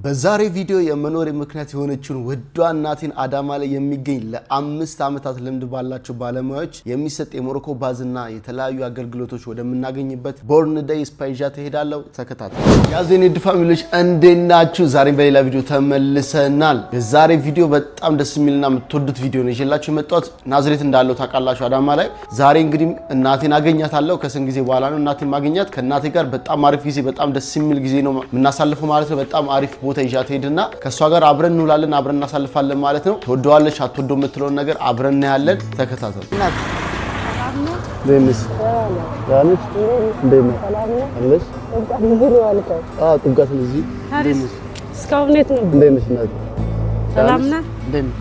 በዛሬ ቪዲዮ የመኖር ምክንያት የሆነችውን ወዷ እናቴን አዳማ ላይ የሚገኝ ለ5 አመታት ልምድ ባላቸው ባለሙያዎች የሚሰጥ የሞሮኮ ባዝና የተለያዩ አገልግሎቶች ወደምናገኝበት ቦርን ዴይ ስፓ ይዣት እሄዳለሁ። ተከታተሉ። ያዘኔ ፋሚሊዎች እንዴት ናችሁ? ዛሬ በሌላ ቪዲዮ ተመልሰናል። በዛሬ ቪዲዮ በጣም ደስ የሚልና የምትወዱት ቪዲዮ ነው ይዤላችሁ የመጣሁት። ናዝሬት እንዳለው ታውቃላችሁ አዳማ ላይ። ዛሬ እንግዲህ እናቴን አገኛታለሁ። ከስንት ጊዜ በኋላ ነው እናቴን ማግኘት። ከእናቴ ጋር በጣም አሪፍ ጊዜ፣ በጣም ደስ የሚል ጊዜ ነው የምናሳልፈው ማለት ነው። በጣም አሪፍ ቦታ ይዣት ሄድና ከሷ ጋር አብረን እንውላለን፣ አብረን እናሳልፋለን ማለት ነው። ትወደዋለች አትወደው የምትለውን ነገር አብረን እናያለን። ተከታተሉ። ደምስ ያንስ እንደምን አለሽ? ጥምቀት እዚህ ደምስ እስካሁን የት ነው? እንደምስ እናት ሰላም ነህ? ደምስ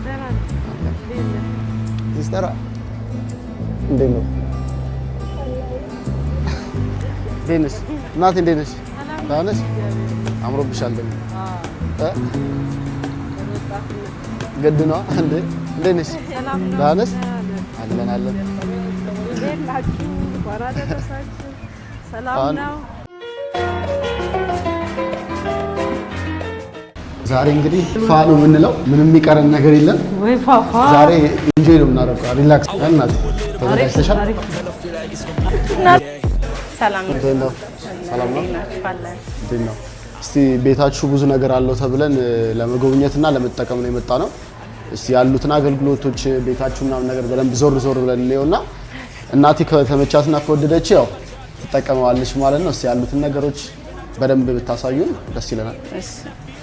ሲስተር እንደምን ደምስ እናት እንደምስ ዳንስ አምሮብሻል ደግሞ ገድ ነው እንዴ? እንዴት ነሽ? ዳንስ አለን አለን። እንዴት ናችሁ? ወራ ደረሳችሁ? ሰላም ነው? ዛሬ እንግዲህ ፋ ነው የምንለው፣ ምንም የሚቀረን ነገር የለም። ወይ ፋፋ ዛሬ ኢንጆይ ነው የምናደርገው። ሪላክስ እናት ተዘጋጅተሻል? ሰላም ነው። ሰላም ነው። እንዴት ነው? እስቲ ቤታችሁ ብዙ ነገር አለው ተብለን ለመጎብኘትና ለመጠቀም ነው የመጣ ነው። እስቲ ያሉትን አገልግሎቶች ቤታችሁና ነገር በደንብ ዞር ብለን እንየውና እናቴ ከተመቻትና ከወደደች ያው ትጠቀመዋለች ማለት ነው። እስቲ ያሉትን ነገሮች በደንብ ብታሳዩን ደስ ይለናል። እሺ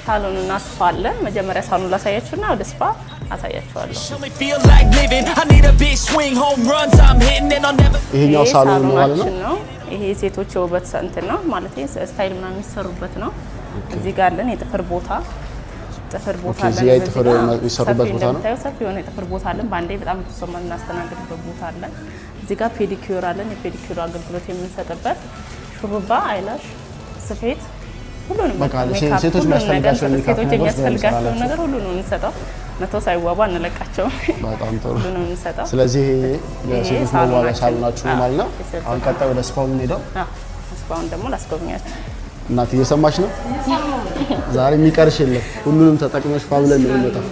ሳሎኑን አስፋለን። መጀመሪያ ሳሎኑን ላሳያችሁና ወደ ስፓ አሳያችኋለሁ። ይሄኛው ሳሎን ነው ማለት ነው። ይሄ ሴቶች የውበት እንትን ነው ማለት ስታይል ምናምን የሚሰሩበት ነው። እዚህ ጋር አለን የጥፍር ቦታ አለን። እዚህ ጋር ጥፍር የሚሰሩበት ቦታ ነው። ሰፊ የሆነ የጥፍር ቦታ አለን። ባንዴ በጣም ብዙ ሰው እናስተናግድበት ቦታ አለን። እዚህ ጋር ፔዲኪዩር አለን። የፔዲኪዩር አገልግሎት የምንሰጥበት ሹሩባ፣ አይላሽ፣ ስፌት ሁሉንም ሴቶች የሚያስፈልጋቸው ነገር ሁሉ ነው የምንሰጠው። መተው ሳይዋባ እንለቃቸው። በጣም ጥሩ ሁሉ ነው የምንሰጠው። ስለዚህ የሴቶች መዋቢያ ሳሎናችሁ ማለት ነው። አሁን ቀጣይ ወደ ስፓው እንሄዳው። ስፓውን ደግሞ ላስጎብኛችሁ። እናት እየሰማች ነው? ዛሬ የሚቀርሽ የለም፣ ሁሉንም ተጠቅመሽ ፋብለን ነው የምንመጣው።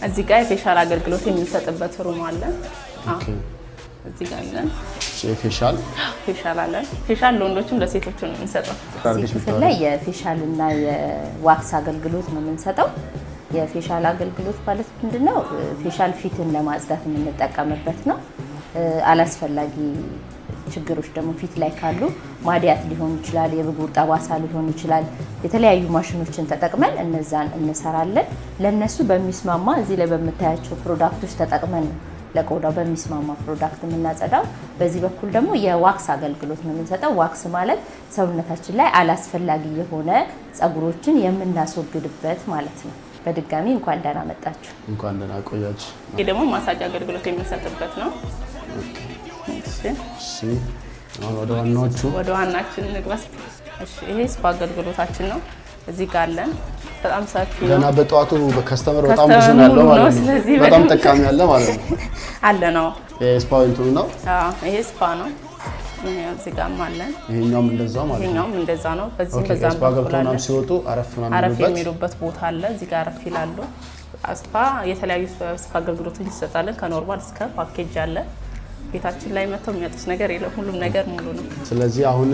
እዚህ ጋር የፌሻል አገልግሎት የምንሰጥበት ሩም አለ። እዚህ ጋር አለን ፌሻል አለን። ፌሻል ለወንዶችም ለሴቶችም ነው የምንሰጠው። እዚህ ላይ የፌሻል እና የዋክስ አገልግሎት ነው የምንሰጠው። የፌሻል አገልግሎት ማለት ምንድነው? ፌሻል ፊትን ለማጽዳት የምንጠቀምበት ነው። አላስፈላጊ ችግሮች ደግሞ ፊት ላይ ካሉ ማዲያት ሊሆን ይችላል፣ የብጉር ጠባሳ ሊሆን ይችላል። የተለያዩ ማሽኖችን ተጠቅመን እነዛን እንሰራለን። ለነሱ በሚስማማ እዚህ ላይ በምታያቸው ፕሮዳክቶች ተጠቅመን ነው ለቆዳው በሚስማማ ፕሮዳክት የምናጸዳው። በዚህ በኩል ደግሞ የዋክስ አገልግሎት ነው የምንሰጠው። ዋክስ ማለት ሰውነታችን ላይ አላስፈላጊ የሆነ ፀጉሮችን የምናስወግድበት ማለት ነው። በድጋሚ እንኳን ደህና መጣችሁ። እንኳን ደህና ቆያችሁ። ይሄ ደግሞ ማሳጅ አገልግሎት የምንሰጥበት ነው። እሺ አሁን ወደ ዋናችን እንግባ። እሺ ይሄ ስፓ አገልግሎታችን ነው። እዚህ ጋር አለን። በጣም ሰፊ ገና በጠዋቱ በከስተመር በጣም ብዙ ነው ያለው ማለት ነው። በጣም ጠቃሚ ያለ ማለት ነው አለ ነው። ስፓው እንትኑ ነው። ይሄ ስፓ ነው። እዚህ ጋርም አለን። ይሄኛውም እንደዛው ማለት ነው። ይሄኛውም እንደዛ ነው። በዚህ በዛም ስፓ ገብተውናም ሲወጡ አረፍ የሚሉበት ቦታ አለ። እዚህ ጋር አረፍ ይላሉ። ስፓ የተለያዩ ስፓ አገልግሎቶች ይሰጣለን። ከኖርማል እስከ ፓኬጅ አለ። ቤታችን ላይ መተው የሚያጡት ነገር የለም። ሁሉም ነገር ሙሉ ነው። ስለዚህ አሁን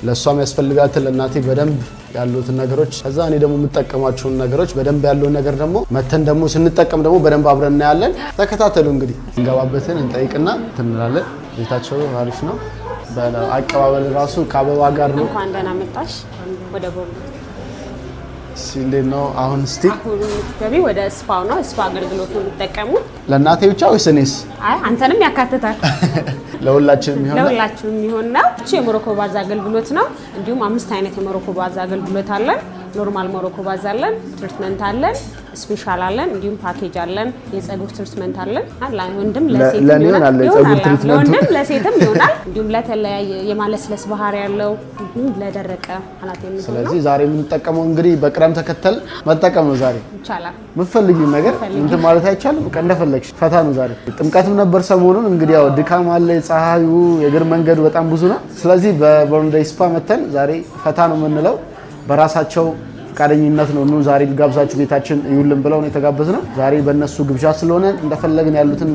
ለሷም ያስፈልጋትን ለእናቴ በደንብ ያሉትን ነገሮች ከዛ እኔ ደግሞ የምጠቀማቸውን ነገሮች በደንብ ያለውን ነገር ደግሞ መተን ደግሞ ስንጠቀም ደግሞ በደንብ አብረን እናያለን። ተከታተሉ። እንግዲህ እንገባበትን እንጠይቅና እንላለን። ቤታቸው አሪፍ ነው። በአቀባበል ራሱ ከአበባ ጋር ነው። እንኳን ደህና መጣሽ ወደ ቦርዱ። እንዴት ነው አሁን? እስቲ ገቢ ወደ ስፓው ነው። ስፓ አገልግሎት ነው የምትጠቀሙ? ለእናቴ ብቻ ወይስ እኔስ? አይ አንተንም ያካትታል። ለሁላችንም የሚሆን ነው። እቺ የሞሮኮ ባዝ አገልግሎት ነው። እንዲሁም 5 አይነት የሞሮኮ ባዝ አገልግሎት አለን። ኖርማል ሞሮኮ ባዝ አለን፣ ትሪትመንት አለን፣ ስፔሻል አለን፣ እንዲሁም ፓኬጅ አለን። የፀጉር ትሪትመንት አለን። ወንድም ለሴትም ይሆናል፣ ለወንድም ለሴትም ይሆናል። እንዲሁም ለተለያየ የማለስለስ ባህሪ ያለው እንዲሁም ለደረቀ አናት የሚሆነው። ስለዚህ ዛሬ የምንጠቀመው እንግዲህ በቅደም ተከተል መጠቀም ነው። ዛሬ ይቻላል። የምትፈልጊው ነገር እንትን ማለት አይቻልም። በቃ እንደፈለግሽ ፈታ ነው። ዛሬ ጥምቀትም ነበር ሰሞኑን። እንግዲህ ያው ድካም አለ፣ ፀሐዩ፣ የእግር መንገዱ በጣም ብዙ ነው። ስለዚህ በቦርን ዴይ ስፓ መተን ዛሬ ፈታ ነው የምንለው። በራሳቸው ፍቃደኝነት ነው። ኑ ዛሬ ልጋብዛችሁ ቤታችን ይውልን ብለው ነው የተጋበዝነው። ዛሬ በእነሱ ግብዣ ስለሆነ እንደፈለግን ያሉትን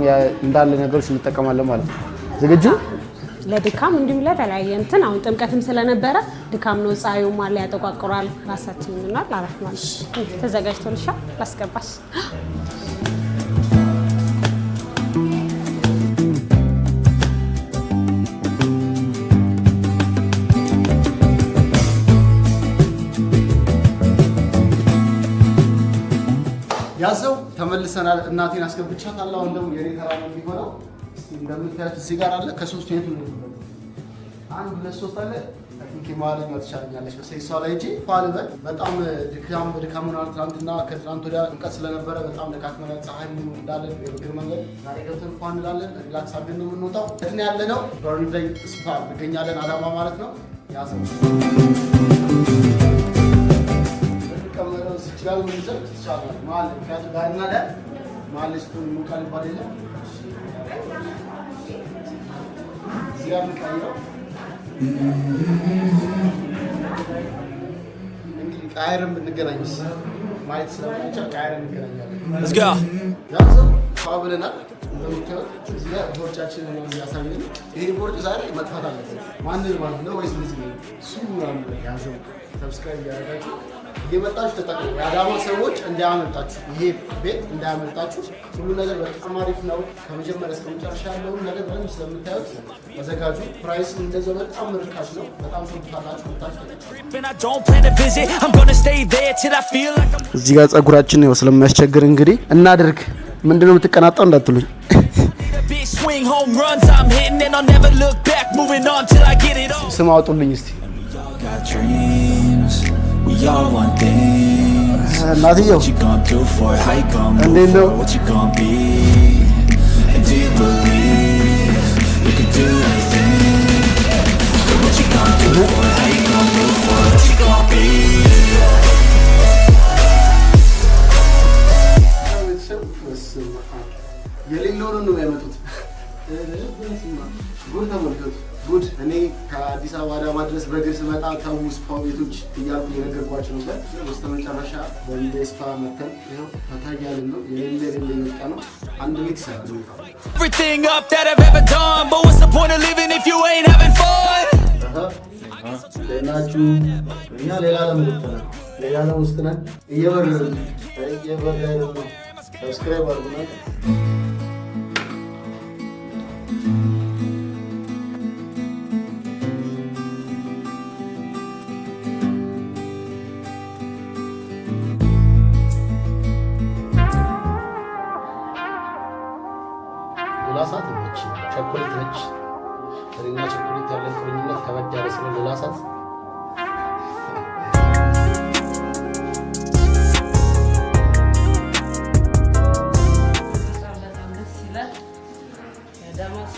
እንዳለ ነገሮች እንጠቀማለን ማለት ነው። ዝግጁ ለድካም እንዲሁም ለተለያየ እንትን አሁን ጥምቀትም ስለነበረ ድካም ነው። ፀሐዩም አለ ያጠቋቁራል። ራሳችንን እና አረፍ ማለት ተዘጋጅቶልሻል። ላስገባሽ ያዘው ተመልሰናል። እናቴን አስገብቻታለሁ። አሁን ደግሞ የኔ ተራ ነው የሚሆነው። እንደምታዩት እዚህ ጋር አለ ከሶስቱ የቱ ነው? አንድ ሁለት ሶስት አለ። ታንኪ ማለኛ ተቻለኛለች በሰይሷ ላይ እንጂ ፋልበል በጣም ድካም ሆኗል። ትናንትና ከትናንት ወዲያ እንቀት ስለነበረ በጣም ደካክመናል። ፀሐይ ምን እንዳለ የእግር መንገድ ዛሬ ገብተን እንኳን እንላለን። ሪላክስ አድርገን ነው የምንወጣው። እኛ ያለ ነው በርንዴይ ስፓ እንገኛለን። አዳማ ማለት ነው። ያዘው ይችላል ምን ይዘት ይችላል ማለት ነው። ጋርና ለ ማለት ነው ሙቃል ባደለ ዚያም ካይሮ እንግዲህ ቃይረን ብንገናኝስ ማየት ስለማይቻል ቃይረን እንገናኛለን። let's go ያዘው ፋብለናል። እንደምታዩት እዚህ ጋር ቦርጫችንን ነው ያሳየን። ይሄ ቦርጭ ዛሬ መጥፋት አለበት። ማንን ማለት ነው ወይስ እንደዚህ ነው? እሱ ነው ያዘው። ሰብስክራይብ ያደርጋችሁ እየመጣችሁ ተጠቅሙ። የአዳማ ሰዎች እንዳያመልጣችሁ፣ ይሄ ቤት እንዳያመልጣችሁ። ሁሉ ነገር በጣም አሪፍ ነው። ከመጀመሪያ እስከ መጨረሻ ያለውን ነገር በደንብ ስለምታዩት ተዘጋጁ። ፕራይስ እንደዛው በጣም ርካሽ ነው። በጣም ሰምታላችሁ ወጣችሁ። እዚህ ጋር ፀጉራችን ነው ስለሚያስቸግር እንግዲህ እናድርግ። ምንድነው የምትቀናጣው እንዳትሉኝ። ስም አውጡልኝ እስቲ። እናትየው እንዴት ነው? የሌለውን ነው ያመጡት። ጉድ ተመልከቱ ጉድ። እኔ ከአዲስ አበባ አዳማ ድረስ በእግር ስመጣ ተው ስፓ ቤቶች እያልኩ የነገርኳቸው ነበር። በስተመጨረሻ በቪዲዮ ስፓ መተን ይኸው ፈታ እያልን ነው። የሌለ የመጣ ነው። አንድ ቤት ይሰራል። ናችሁ እኛ ሌላ ዓለም ልትነን ሌላ ዓለም ውስጥ ነን። እየበረርን ነው። ሰብስክራይብ አድርጉና ላሳት ነች። ቸኮሌት ነች። እና ቸኮሌት ያለን ግንኙነት ከበድ ያለ ስለሆነ ላሳት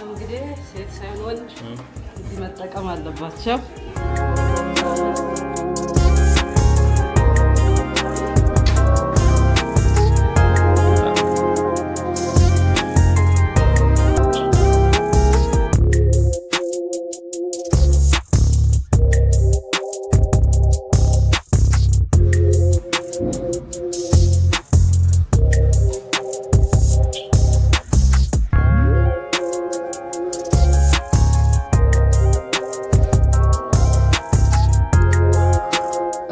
እንግዲህ ሴት ሳይሆን ወንድ እዚህ መጠቀም አለባቸው።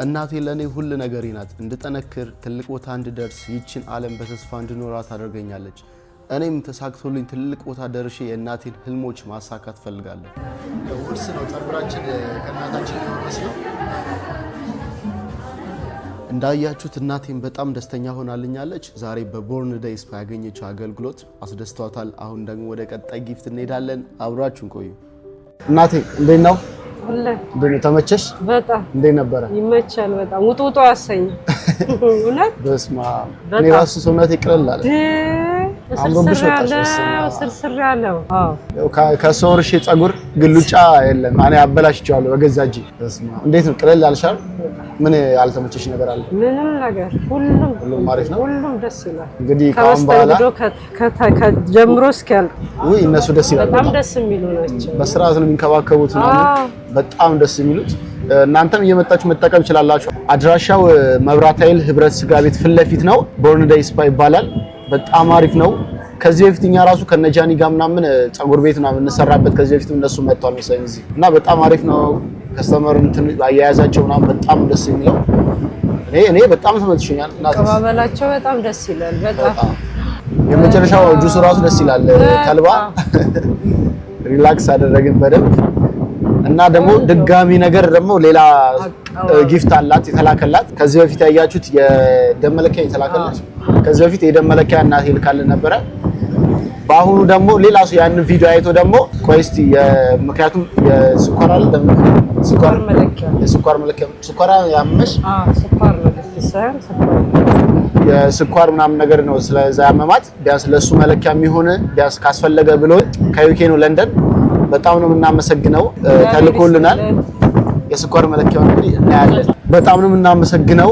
እናቴ ለኔ ሁሉ ነገሬ ናት። እንድጠነክር ትልቅ ቦታ እንድደርስ ይችን ዓለም በተስፋ እንድኖራት ታደርገኛለች። እኔም ተሳክቶልኝ ትልቅ ቦታ ደርሼ የእናቴን ህልሞች ማሳካት ፈልጋለሁ። ውርስ ነው ፀጉራችን ከእናታችን ነው። እንዳያችሁት እናቴን በጣም ደስተኛ ሆናልኛለች። ዛሬ በቦርን ዴይ ስፓ ያገኘችው አገልግሎት አስደስቷታል። አሁን ደግሞ ወደ ቀጣይ ጊፍት እንሄዳለን። አብራችሁን ቆዩ። እናቴ እንዴት ነው? እንዴት ተመቸሽ? በጣም እንዴት ነበረ? ይመቻል በጣም ውጡ ያሰኝ እውነት በስማ እኔ ራሱ ሰውነቴ ይቀላል አለ ስርስር ያለው ከሶርሽ ፀጉር ግሉጫ የለም። እኔ አበላሽቻለሁ በገዛ እጄ። በስማ እንዴት ነው ቅለል ያልሻል? ምን ያልተመቸሽ ነገር አለ? ምንም ነገር ሁሉም አሪፍ ነው። ሁሉም ደስ ይላል። እንግዲህ ካሁን በኋላ ከጀምሮ እስኪያልቅ ወይ እነሱ ደስ ይላል። በጣም ደስ የሚሉ ናቸው። በስርዓት ነው የሚንከባከቡት ነው በጣም ደስ የሚሉት። እናንተም እየመጣችሁ መጠቀም ይችላላችሁ። አድራሻው መብራት ኃይል ህብረት ስጋ ቤት ፊት ለፊት ነው። ቦርን ዴይ ስፓ ይባላል። በጣም አሪፍ ነው። ከዚህ በፊት እኛ ራሱ ከነጃኒ ጋር ምናምን ጸጉር ቤት ምናምን እንሰራበት ከዚህ በፊት እነሱ መጥተዋል መሰለኝ እዚህ እና በጣም አሪፍ ነው። ከስተመር እንትን አያያዛቸው ምናምን በጣም ደስ የሚለው እኔ በጣም ተመችቶኛል። አቀባበላቸው በጣም ደስ ይላል። በጣም የመጨረሻው ጁስ ራሱ ደስ ይላል። ተልባ ሪላክስ አደረግን በደንብ እና ደግሞ ድጋሚ ነገር ደግሞ ሌላ ጊፍት አላት የተላከላት። ከዚህ በፊት ያያችሁት የደም መለኪያ የተላከላት ከዚህ በፊት የደም መለኪያ እናቴ ልካልን ነበረ። በአሁኑ ደግሞ ሌላ ሰው ያንን ቪዲዮ አይቶ ደግሞ ቆይ እስቲ ምክንያቱም የስኳር አለ ደም ስኳር መለኪያ የስኳር መለኪያ ስኳር ያመሽ ስኳር ነው ደስሳን የስኳር ምናምን ነገር ነው ስለዛ ያመማት ቢያንስ ለሱ መለኪያ የሚሆን ቢያንስ ካስፈለገ ብሎ ከዩኬ ነው ለንደን በጣም ነው የምናመሰግነው። ተልኮልናል የስኳር መለኪያውን እንግዲህ እናያለን። በጣም ነው የምናመሰግነው።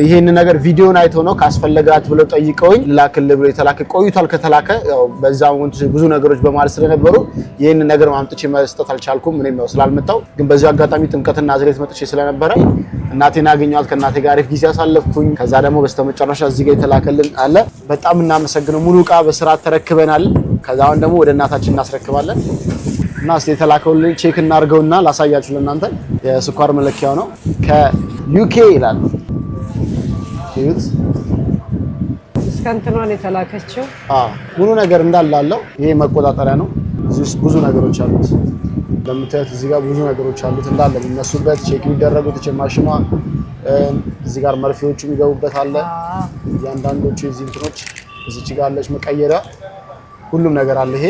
ይሄን ነገር ቪዲዮን አይቶ ነው ካስፈለጋት ብለው ጠይቀውኝ ላክል ብሎ የተላከ ቆይቷል። ከተላከ ያው በዛው ብዙ ነገሮች በማለት ስለነበሩ ይሄን ነገር ማምጥቼ መስጠት አልቻልኩም። እኔም ያው ስላልመጣው ግን በዚህ አጋጣሚ ጥምቀትና ናዝሬት መጥቼ ስለነበረ እናቴን አገኘኋት። ከእናቴ ጋር አሪፍ ጊዜ አሳለፍኩኝ። ከዛ ደግሞ በስተመጨረሻ እዚህ ጋር የተላከልን አለ። በጣም እናመሰግነው። ሙሉ ዕቃ በስርዓት ተረክበናል። ከዛውን ደግሞ ወደ እናታችን እናስረክባለን እና እስቲ የተላከውልን ቼክ እናርገውና ላሳያችሁ ለእናንተ። የስኳር መለኪያው ነው ከዩኬ ይላል። እዩት እስከ እንትኗን የተላከችው ሙሉ ነገር እንዳለ አለው። ይሄ መቆጣጠሪያ ነው። እዚህ ውስጥ ብዙ ነገሮች አሉት። እንደምታዩት እዚህ ጋር ብዙ ነገሮች አሉት እንዳለ የሚነሱበት ቼክ የሚደረጉት ማሽኗ እዚህ ጋር መርፌዎቹ የሚገቡበት አለ። እያንዳንዶቹ እዚህ እንትኖች እዚች ጋር አለች መቀየሪያ ሁሉም ነገር አለ። ይሄ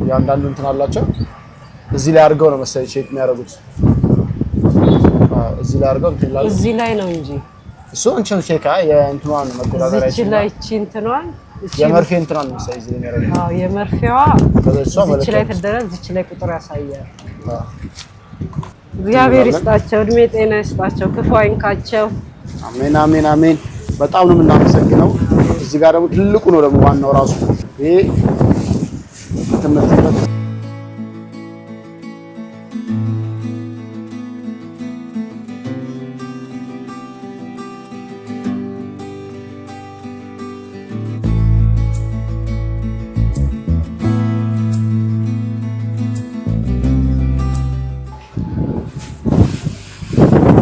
እያንዳንዱ እንትን አላቸው። እዚህ ላይ አድርገው ነው መሰለኝ ቼክ የሚያደርጉት። እዚህ ላይ አድርገው እንትን ላይ እዚህ ላይ ነው እንጂ እሱ እንትን ቼክ የእንትኗን መቆጣጠሪያ እዚህ ላይ እቺ እንትኗን የመርፌ እንትኗን መሰለኝ እዚህ ላይ የሚያደርጉት። የመርፌዋ እዚህ ላይ ተደረገ። እዚህ ላይ ቁጥር ያሳያል። እግዚአብሔር ይስጣቸው፣ እድሜ ጤና ይስጣቸው፣ ክፉ አይንካቸው። አሜን አሜን አሜን። በጣም ነው የምናመሰግነው። እዚህ ጋር ደግሞ ትልቁ ነው ደግሞ ዋናው ራሱ ይሄ ተመልከቱ።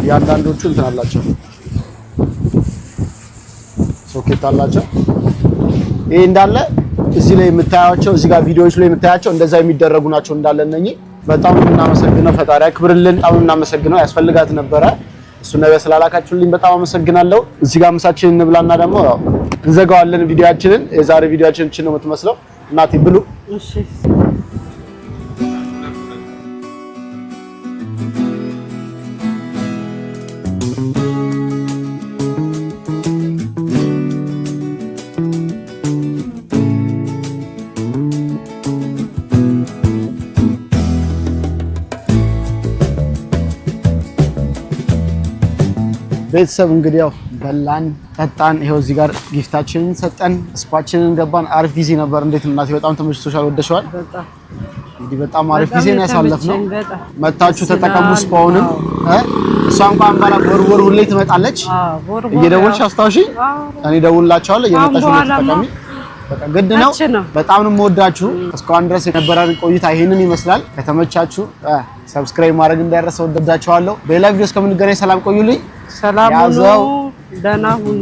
ያንዳንዶቹ እንትን አላቸው ሶኬት አላቸው። ይሄ እንዳለ እዚህ ላይ የምታያቸው እዚህ ጋር ቪዲዮዎች ላይ የምታያቸው እንደዛ የሚደረጉ ናቸው እንዳለ እነኚህ። በጣም ነው የምናመሰግነው። ፈጣሪ ያክብርልን። በጣም ነው የምናመሰግነው። ያስፈልጋት ነበረ እሱ ነገር ስላላካችሁልኝ በጣም አመሰግናለሁ። እዚህ ጋር ምሳችንን እንብላና ደግሞ ያው እንዘጋዋለን ቪዲዮአችንን። የዛሬ ቪዲዮአችን እቺ ነው የምትመስለው። እናቴ ብሉ። እሺ ቤተሰብ እንግዲህ ያው በላን ጠጣን። ይሄው እዚህ ጋር ጊፍታችንን ሰጠን፣ ስፓችንን ገባን። አሪፍ ጊዜ ነበር። እንዴት እናቴ በጣም ተመችቶሻል? ወደሽዋል? በጣም እንግዲህ በጣም አሪፍ ጊዜ ነው ያሳለፍነው። መታችሁ ተጠቀሙ። ስፓውንም እሷ እንኳን ባላ ወር ሁሌ ትመጣለች። እየደወልሽ አስታውሺ፣ እኔ ደውልላችኋለሁ። እየመጣሽ ነው ተጠቀሚ። በቃ ግድ ነው። በጣም ነው የምወዳችሁ። እስካሁን ድረስ የነበረን ቆይታ ይሄንን ይመስላል። ከተመቻችሁ ሰብስክራይብ ማድረግ እንዳይረሳ። ወደዳችኋለሁ። በሌላ ቪዲዮ እስከምንገናኝ ሰላም ቆዩልኝ። ሰላም ሁኑ። ደህና ሁኑ።